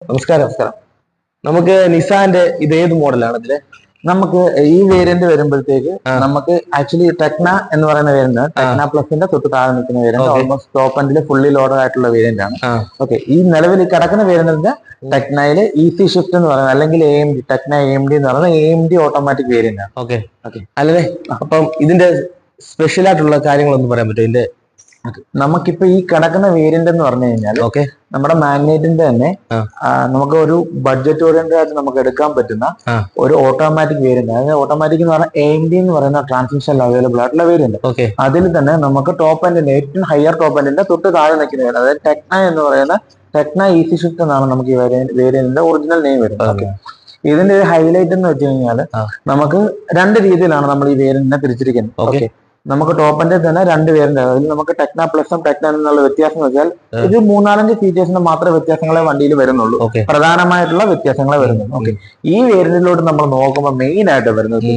നമസ്കാരം. നമസ്കാരം. നമുക്ക് നിസാന്റെ ഇത് ഏത് മോഡലാണ് ഇതില്? നമുക്ക് ഈ വേരിയന്റ് വരുമ്പോഴത്തേക്ക് നമുക്ക് ആക്ച്വലി ടെക്ന എന്ന് പറയുന്ന വേരിയന്റ് ടെക്ന പ്ലസിന്റെ തൊട്ട് താഴെ നിൽക്കുന്ന വേരിയന്റ് ഓൾമോസ്റ്റ് ടോപ്പ് എൻഡിൽ ഫുള്ളി ലോഡഡ് ആയിട്ടുള്ള വേരിയന്റ് ആണ്. ഓക്കെ, ഈ നിലവിൽ കിടക്കുന്ന വേരിയന്റ് ടെക്നയില് ഈസി ഷിഫ്റ്റ് എന്ന് പറയുന്നത് അല്ലെങ്കിൽ AMD ടെക്ന AMD എന്ന് പറയുന്നത് AMD ഓട്ടോമാറ്റിക് വേരിയന്റ് ആണ്. ഓക്കെ ഓക്കെ അല്ലേ? അപ്പം ഇതിന്റെ സ്പെഷ്യൽ ആയിട്ടുള്ള കാര്യങ്ങളൊന്നും പറയാൻ പറ്റുമോ ഇതിന്റെ? നമുക്കിപ്പോ ഈ കിടക്കുന്ന വേരിയന്റ് എന്ന് പറഞ്ഞു കഴിഞ്ഞാൽ ഓക്കെ നമ്മുടെ മാഗ്നറ്റിന്റെ തന്നെ നമുക്ക് ഒരു ബഡ്ജറ്റ് ഓറിയന്റഡ് ആയിട്ട് നമുക്ക് എടുക്കാൻ പറ്റുന്ന ഒരു ഓട്ടോമാറ്റിക് വേരിയന്റ്. അതായത് ഓട്ടോമാറ്റിക് എന്ന് പറഞ്ഞാൽ AMD എന്ന് പറയുന്ന ട്രാൻസ്മിഷൻ അവൈലബിൾ ആയിട്ടുള്ള വേരിയന്റ്. അതിൽ തന്നെ നമുക്ക് ടോപ്പ് എൻഡിന്റെ ഏറ്റവും ഹയർ ടോപ്പ് എൻഡിന്റെ തൊട്ട് താഴെ നിൽക്കുന്ന വേരിയന്റ്, അതായത് ടെക്ന എന്ന് പറയുന്ന ടെക്ന ഈസി ഷിഫ്റ്റ് എന്നാണ് നമുക്ക് ഈ വേരിയന്റിന്റെ ഒറിജിനൽ നെയിം വരുന്നത്. ഇതിന്റെ ഒരു ഹൈലൈറ്റ് എന്ന് വെച്ച് കഴിഞ്ഞാൽ നമുക്ക് രണ്ട് രീതിയിലാണ് നമ്മൾ ഈ വേരിയന്റിനെ തിരിച്ചിരിക്കുന്നത്. ഓക്കെ, നമുക്ക് ടോപ്പ് എൻഡിൽ തന്നെ രണ്ട് വേരിയന്റ്, അതിൽ നമുക്ക് ടെക്ന പ്ലസും ടെക്ന എന്നുള്ള വ്യത്യാസം എന്ന് വെച്ചാൽ ഇത് 3-4 ഫീച്ചേഴ്സിന്റെ മാത്രമേ വ്യത്യാസങ്ങളെ വണ്ടിയിൽ വരുന്നുള്ളൂ, പ്രധാനമായിട്ടുള്ള വ്യത്യാസങ്ങളെ വരുന്നുള്ളൂ. ഓക്കെ, ഈ വേരിയന്റിലോട്ട് നമ്മൾ നോക്കുമ്പോൾ മെയിൻ ആയിട്ട് വരുന്നത്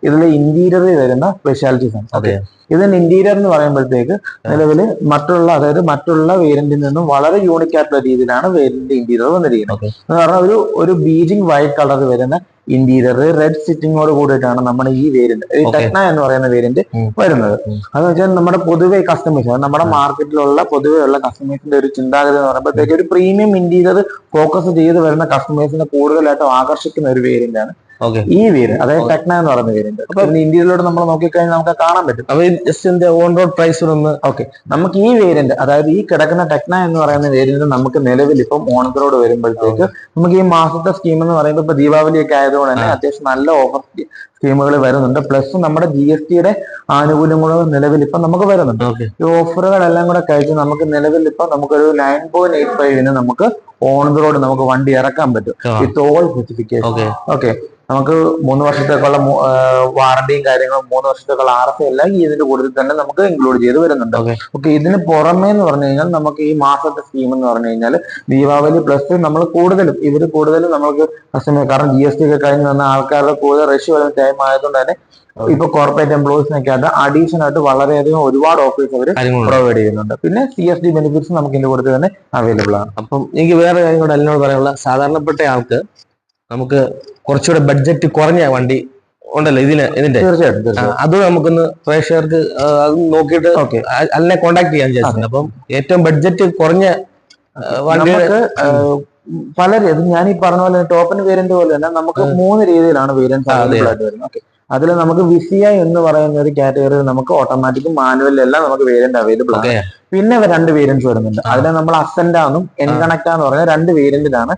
ഇതിൽ ഇന്റീരിയറിൽ വരുന്ന സ്പെഷ്യാലിറ്റീസ് ആണ്. ഓക്കെ, ഇതിന്റെ ഇന്റീരിയർ എന്ന് പറയുമ്പോഴത്തേക്ക് നിലവിൽ മറ്റുള്ള വേരിയന്റിൽ നിന്നും വളരെ യൂണിക് ആയിട്ടുള്ള രീതിയിലാണ് വേരിയന്റ് ഇന്റീരിയർ വന്നിരിക്കുന്നത്. എന്ന് പറഞ്ഞാൽ ഒരു ബീജിങ് വൈറ്റ് കളർ വരുന്ന ഇന്റീരിയർ റെഡ് സിറ്റിങ്ങോട് കൂടിയിട്ടാണ് നമ്മുടെ ഈ വേരിയന്റ്, ഈ ടെക്ന എന്ന് പറയുന്ന വേരിയന്റ് വരുന്നത്. അതെന്ന് വെച്ചാൽ നമ്മുടെ പൊതുവെ കസ്റ്റമേഴ്സ്, നമ്മുടെ മാർക്കറ്റിലുള്ള പൊതുവെയുള്ള കസ്റ്റമേഴ്സിന്റെ ഒരു ചിന്താഗതി എന്ന് പറയുമ്പോഴത്തേക്ക് ഒരു പ്രീമിയം ഇന്റീരിയർ ഫോക്കസ് ചെയ്ത് വരുന്ന കസ്റ്റമേഴ്സിനെ കൂടുതലായിട്ടും ആകർഷിക്കുന്ന ഒരു വേരിയന്റ് ആണ് ഈ വേരിയന്റ്, അതായത് ടെക്ന എന്ന് പറയുന്ന വേരിയന്റ്. അപ്പൊ ഇന്ത്യയിലോട്ട് നമ്മൾ നോക്കിക്കഴിഞ്ഞാൽ നമുക്ക് കാണാൻ പറ്റും. അപ്പൊ ജസ്റ്റ് ഓൺ റോഡ് പ്രൈസ് ഒന്ന് ഓക്കെ, നമുക്ക് ഈ വേരിയന്റ്, അതായത് ഈ കിടക്കുന്ന ടെക്ന എന്ന് പറയുന്ന വേരിയന്റ് നമുക്ക് നിലവിൽ ഇപ്പം ഓൺ റോഡ് വരുമ്പോഴത്തേക്ക് നമുക്ക് ഈ മാസത്തെ സ്കീം എന്ന് പറയുമ്പോൾ ഇപ്പൊ ദീപാവലി ഒക്കെ ആയതുകൊണ്ട് തന്നെ അത്യാവശ്യം നല്ല ഓഫർ സ്കീമുകൾ വരുന്നുണ്ട്. പ്ലസ് നമ്മുടെ GSTയുടെ ആനുകൂല്യങ്ങളും നിലവിൽ ഇപ്പൊ നമുക്ക് വരുന്നുണ്ട്. ഈ ഓഫറുകളെല്ലാം കൂടെ കഴിച്ച് നമുക്ക് നിലവിൽ ഇപ്പൊ നമുക്കൊരു 9.85 നമുക്ക് ഓൺ റോഡ് നമുക്ക് വണ്ടി ഇറക്കാൻ പറ്റും വിത്ത് ഓൾ സ്പെസിഫിക്കേഷൻ. ഓക്കെ, നമുക്ക് 3 വർഷത്തേക്കുള്ള വാറണ്ടിയും കാര്യങ്ങളും 3 വർഷത്തേക്കുള്ള RSA എല്ലാം ഇതിന്റെ കൂടുതൽ തന്നെ നമുക്ക് ഇൻക്ലൂഡ് ചെയ്ത് വരുന്നുണ്ട്. ഓക്കെ, ഇതിന് പുറമേ എന്ന് പറഞ്ഞു കഴിഞ്ഞാൽ നമുക്ക് ഈ മാസത്തെ സ്കീം എന്ന് പറഞ്ഞു കഴിഞ്ഞാൽ ദീപാവലി പ്ലസ് നമ്മൾ കൂടുതലും നമുക്ക് കാരണം GST ഒക്കെ കഴിഞ്ഞ് വന്ന ആൾക്കാരുടെ കൂടുതൽ റഷ് വരുന്ന ടൈം ആയതുകൊണ്ട് തന്നെ ഇപ്പൊ കോർപ്പറേറ്റ് എംപ്ലോയീസിനൊക്കെ ആയിട്ട് അഡീഷണൽ ആയിട്ട് വളരെയധികം ഒരുപാട് ഓഫേഴ്സ് അവർ പ്രൊവൈഡ് ചെയ്യുന്നുണ്ട്. പിന്നെ CSD ബെനിഫിറ്റ്സ് നമുക്ക് ഇതിന്റെ കൂടെ തന്നെ അവൈലബിൾ ആണ്. അപ്പം എനിക്ക് വേറെ കാര്യം കൂടെ എന്നോട് പറയാനുള്ള, സാധാരണപ്പെട്ട ആൾക്ക് നമുക്ക് കുറച്ചുകൂടെ ബഡ്ജറ്റ് കുറഞ്ഞ വണ്ടി ഉണ്ടല്ലോ ഇതിന്റെ, തീർച്ചയായിട്ടും അത് നമുക്കൊന്ന് പ്രേക്ഷകർക്ക് അത് നോക്കിയിട്ട് അതിനെ കോണ്ടാക്ട് ചെയ്യാൻ വിചാരിച്ചു. അപ്പം ഏറ്റവും ബഡ്ജറ്റ് കുറഞ്ഞ വണ്ടി പലരും ഞാൻ ഈ പറഞ്ഞ പോലെ ടോപ്പിന് വേരിയന്റ് പോലെ തന്നെ നമുക്ക് 3 രീതിയിലാണ് വേരിയൻസ് അവൈലബിൾ ആയിട്ട് വരുന്നത്. ഓക്കെ, അതിൽ നമുക്ക് വിസിയ എന്ന് പറയുന്ന ഒരു കാറ്റഗറിയിൽ നമുക്ക് ഓട്ടോമാറ്റിക്കും മാനുവലും എല്ലാം നമുക്ക് വേരിയന്റ് അവൈലബിൾ ആണ്. പിന്നെ 2 വേരിയൻസ് വരുന്നുണ്ട്. അതിൽ നമ്മൾ അസെന്റ എന്നും എൻകണക്ട് എന്ന് പറഞ്ഞ 2 വേരിയന്റിലാണ്